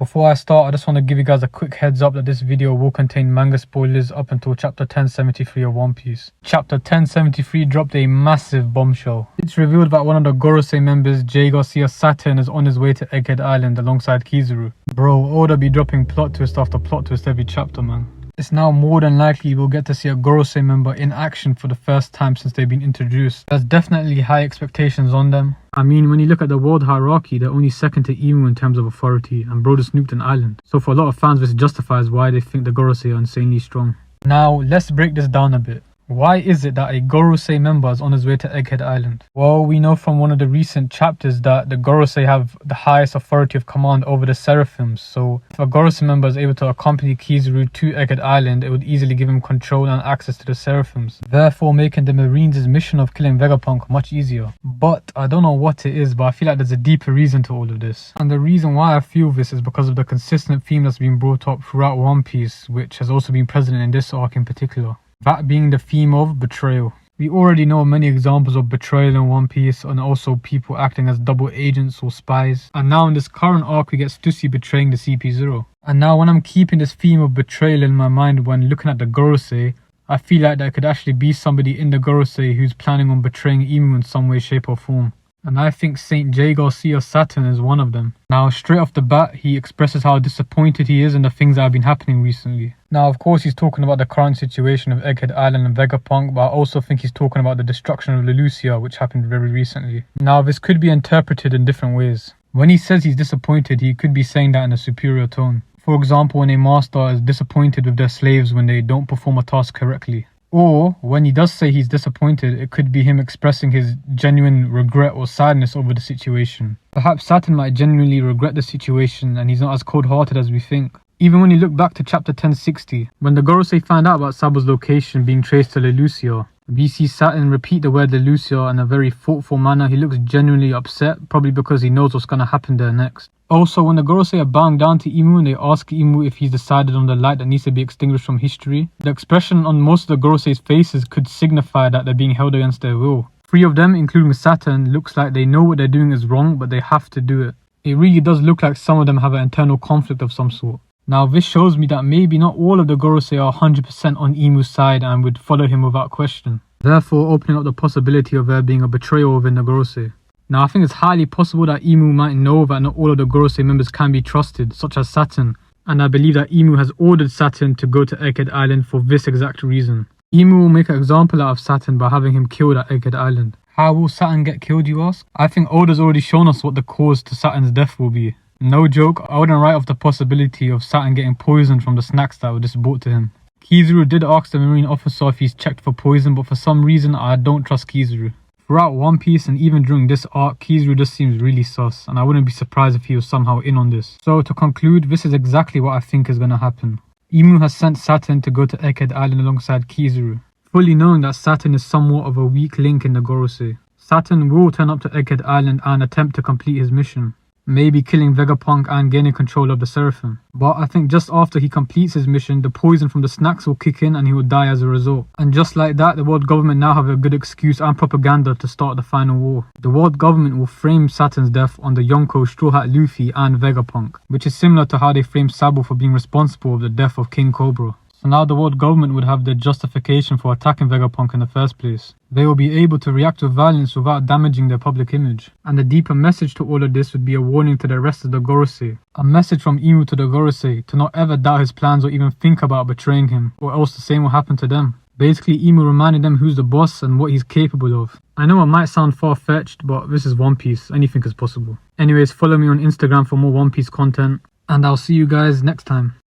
Before I start, I just want to give you guys a quick heads up that this video will contain manga spoilers up until chapter 1073 of One Piece. Chapter 1073 dropped a massive bombshell. It's revealed that one of the Gorosei members, Jaygarcia Saturn, is on his way to Egghead Island alongside Kizaru. Bro, Oda be dropping plot twist after plot twist every chapter, man. It's now more than likely we'll get to see a Gorosei member in action for the first time since they've been introduced. There's definitely high expectations on them. I mean, when you look at the world hierarchy, they're only second to Imu in terms of authority, and bro just nuked an island. So for a lot of fans, this justifies why they think the Gorosei are insanely strong. Now, let's break this down a bit. Why is it that a Gorosei member is on his way to Egghead Island? Well, we know from one of the recent chapters that the Gorosei have the highest authority of command over the Seraphims, so if a Gorosei member is able to accompany Kizaru to Egghead Island, it would easily give him control and access to the Seraphims, therefore making the Marines' mission of killing Vegapunk much easier. But I don't know what it is, but I feel like there's a deeper reason to all of this. And the reason why I feel this is because of the consistent theme that's been brought up throughout One Piece, which has also been present in this arc in particular. That being the theme of betrayal. We already know many examples of betrayal in One Piece, and also people acting as double agents or spies. And now in this current arc we get Stussy betraying the CP0. And now when I'm keeping this theme of betrayal in my mind when looking at the Gorosei, I feel like there could actually be somebody in the Gorosei who's planning on betraying Imu in some way, shape or form. And I think Saint Jaygarcia Saturn is one of them. Now, straight off the bat, he expresses how disappointed he is in the things that have been happening recently. Now, of course, he's talking about the current situation of Egghead Island and Vegapunk, but I also think he's talking about the destruction of Leloucia, which happened very recently. Now, this could be interpreted in different ways. When he says he's disappointed, he could be saying that in a superior tone. For example, when a master is disappointed with their slaves when they don't perform a task correctly. Or, when he does say he's disappointed, it could be him expressing his genuine regret or sadness over the situation. Perhaps Saturn might genuinely regret the situation and he's not as cold-hearted as we think. Even when you look back to chapter 1060, when the Gorosei found out about Sabo's location being traced to Leloucia, we see Saturn repeat the word Leloucia in a very thoughtful manner. He looks genuinely upset, probably because he knows what's going to happen there next. Also, when the Gorosei are bowing down to Imu and they ask Imu if he's decided on the light that needs to be extinguished from history, the expression on most of the Gorosei's faces could signify that they're being held against their will. 3 of them, including Saturn, looks like they know what they're doing is wrong, but they have to do it. It really does look like some of them have an internal conflict of some sort. Now, this shows me that maybe not all of the Gorosei are 100% on Imu's side and would follow him without question, therefore opening up the possibility of there being a betrayal within the Gorosei. Now, I think it's highly possible that Imu might know that not all of the Gorosei members can be trusted, such as Saturn, and I believe that Imu has ordered Saturn to go to Egghead Island for this exact reason. Imu will make an example out of Saturn by having him killed at Egghead Island. How will Saturn get killed, you ask? I think Oda's already shown us what the cause to Saturn's death will be. No joke, I wouldn't write off the possibility of Saturn getting poisoned from the snacks that were just brought to him. Kizaru did ask the marine officer if he's checked for poison, but for some reason I don't trust Kizaru. Throughout One Piece and even during this arc, Kizaru just seems really sus, and I wouldn't be surprised if he was somehow in on this. So to conclude, this is exactly what I think is going to happen. Imu has sent Saturn to go to Egghead Island alongside Kizaru, fully knowing that Saturn is somewhat of a weak link in the Gorosei. Saturn will turn up to Egghead Island and attempt to complete his mission, maybe killing Vegapunk and gaining control of the Seraphim. But I think just after he completes his mission, the poison from the snacks will kick in and he will die as a result. And just like that, the world government now have a good excuse and propaganda to start the final war. The world government will frame Saturn's death on the Yonko, Straw Hat Luffy and Vegapunk, which is similar to how they framed Sabo for being responsible for the death of King Cobra. So now the world government would have their justification for attacking Vegapunk in the first place. They will be able to react with violence without damaging their public image. And the deeper message to all of this would be a warning to the rest of the Gorosei. A message from Imu to the Gorosei to not ever doubt his plans or even think about betraying him, or else the same will happen to them. Basically, Imu reminded them who's the boss and what he's capable of. I know it might sound far-fetched, but this is One Piece, anything is possible. Anyways, follow me on Instagram for more One Piece content, and I'll see you guys next time.